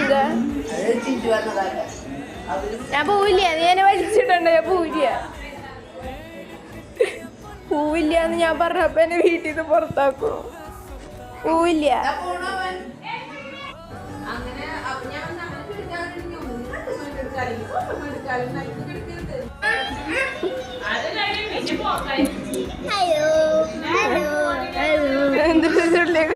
എന്താ ഞാൻ പോവില്ല, നീ എന്നെ വലിച്ചിട്ടുണ്ട്, ഞാൻ പോവില്ല. പോവില്ലാന്ന് ഞാൻ പറഞ്ഞപ്പോ എന്നെ വീട്ടിൽ നിന്ന് പുറത്താക്കൂ. പോവില്ല. ഹലോ